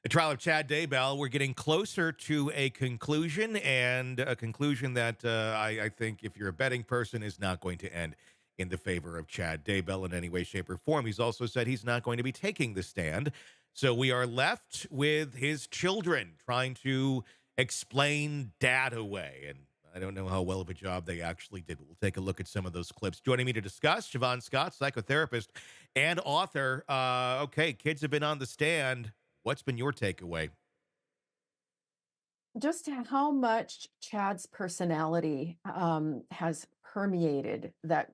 The trial of Chad Daybell, we're getting closer to a conclusion, and a conclusion that I think, if you're a betting person, is not going to end in the favor of Chad Daybell in any way, shape, or form. He's also said he's not going to be taking the stand. So we are left with his children trying to explain dad away. And I don't know how well of a job they actually did. We'll take a look at some of those clips. Joining me to discuss, Shavaun Scott, psychotherapist and author. Okay, kids have been on the stand. What's been your takeaway? Just how much Chad's personality has permeated that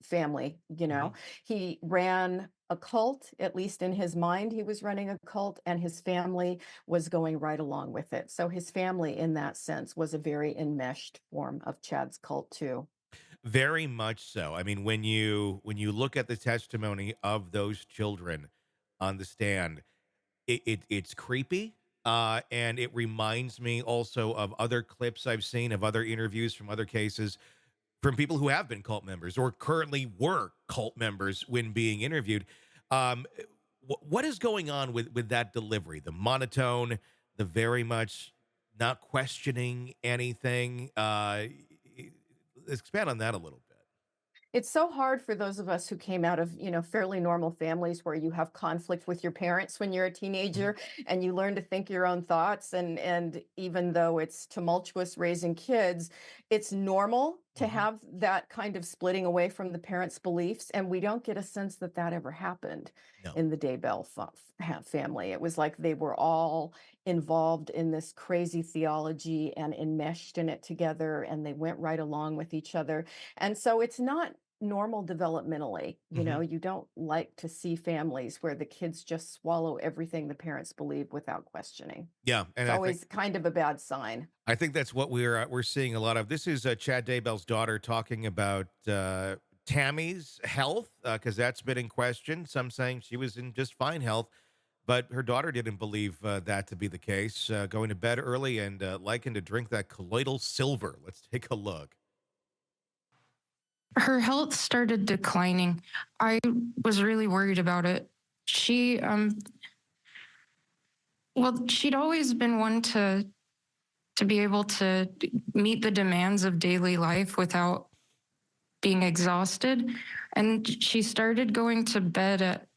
family. Hmm. He ran a cult, at least in his mind, he was running a cult, and his family was going right along with it. So his family, in that sense, was a very enmeshed form of Chad's cult, too. Very much so. I mean, when you look at the testimony of those children on the stand, it's creepy. And it reminds me also of other clips I've seen of other interviews from other cases from people who have been cult members or currently were cult members when being interviewed. Um, what is going on with that delivery? The monotone, the very much not questioning anything. Expand on that a little bit. It's so hard for those of us who came out of, fairly normal families where you have conflict with your parents when you're a Mhm. teenager and you learn to think your own thoughts, and even though it's tumultuous raising kids, it's normal to Mhm. have that kind of splitting away from the parents' beliefs, and we don't get a sense that that ever happened No. in the Daybell family. It was like they were all involved in this crazy theology and enmeshed in it together, and they went right along with each other. And so it's not normal developmentally. Mhm. You don't like to see families where the kids just swallow everything the parents believe without questioning. Yeah, and It's always kind of a bad sign. I think that's what we're seeing a lot of. This is Chad Daybell's daughter talking about Tammy's health, because that's been in question. Some saying she was in just fine health, but her daughter didn't believe that to be the case. Going to bed early and liking to drink that colloidal silver. Let's take a look. Her health started declining. I was really worried about it. She'd always been one to be able to meet the demands of daily life without being exhausted. And she started going to bed at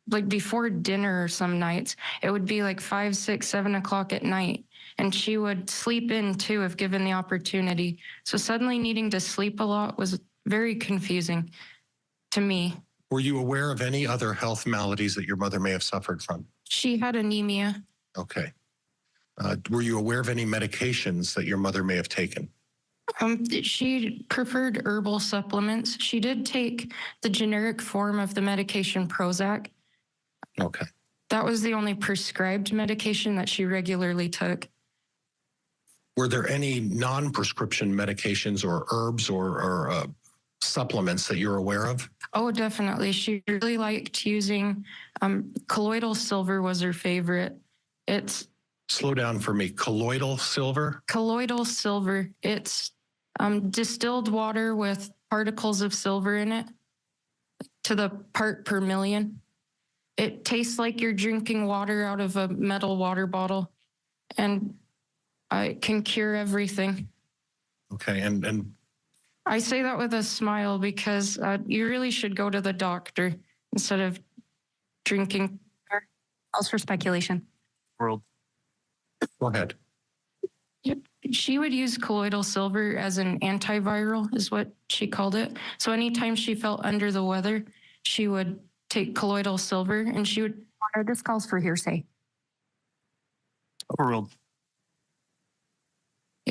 like before dinner some nights. It would be like 5, 6, 7 o'clock at night. And she would sleep in too if given the opportunity. So suddenly needing to sleep a lot was very confusing to me. Were you aware of any other health maladies that your mother may have suffered from? She had anemia. Okay. Were you aware of any medications that your mother may have taken? She preferred herbal supplements. She did take the generic form of the medication Prozac. Okay. That was the only prescribed medication that she regularly took. Were there any non-prescription medications or herbs or supplements that you're aware of? Oh, definitely. She really liked using colloidal silver was her favorite. It's Slow down for me. Colloidal silver? colloidal silver. It's distilled water with particles of silver in it to the part per million. It tastes like you're drinking water out of a metal water bottle, and it can cure everything. Okay. And I say that with a smile because you really should go to the doctor instead of drinking. Calls for speculation. World. go ahead. Yep. She would use colloidal silver as an antiviral, is what she called it. So anytime she felt under the weather, she would take colloidal silver and she would. This calls for hearsay. World.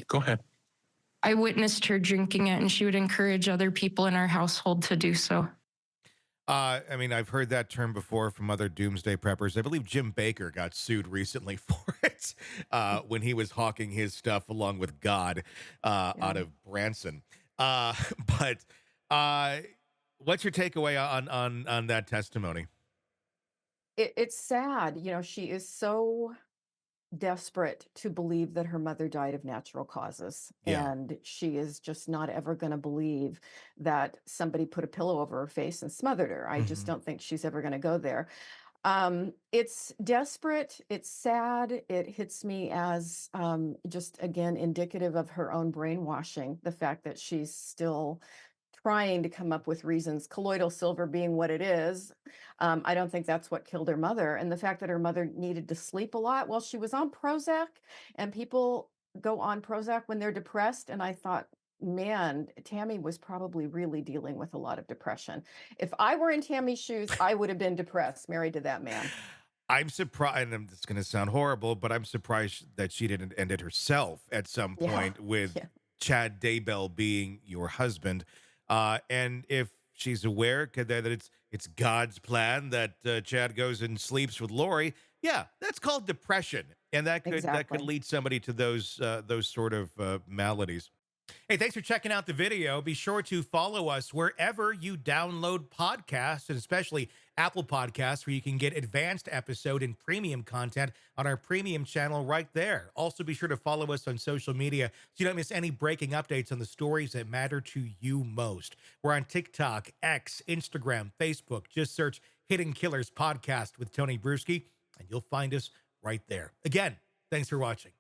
Go ahead. I witnessed her drinking it and she would encourage other people in our household to do so. I mean, I've heard that term before from other doomsday preppers. I believe Jim Baker got sued recently for it when he was hawking his stuff along with God out Yeah. of Branson. But what's your takeaway on that testimony? It's sad. She is so desperate to believe that her mother died of natural causes. Yeah. And she is just not ever going to believe that somebody put a pillow over her face and smothered her. I just Hmm. don't think she's ever going to go there. It's desperate, it's sad, it hits me as just again indicative of her own brainwashing, the fact that she's still trying to come up with reasons, colloidal silver being what it is. I don't think that's what killed her mother. And the fact that her mother needed to sleep a lot. Well, she was on Prozac, and people go on Prozac when they're depressed. And I thought, man, Tammy was probably really dealing with a lot of depression. If I were in Tammy's shoes, I would have been depressed, married to that man. I'm surprised, and it's going to sound horrible, but I'm surprised that she didn't end it herself at some Yeah. point with Yeah. Chad Daybell being your husband. And if she's aware that it's God's plan that Chad goes and sleeps with Lori, yeah, that's called depression, and that could Exactly. lead somebody to those sort of maladies. Hey, thanks for checking out the video. Be sure to follow us wherever you download podcasts, and especially Apple Podcasts, where you can get advanced episode and premium content on our premium channel right there. Also, be sure to follow us on social media so you don't miss any breaking updates on the stories that matter to you most. We're on TikTok, X, Instagram, Facebook. Just search Hidden Killers Podcast with Tony Brueski, and you'll find us right there. Again, thanks for watching.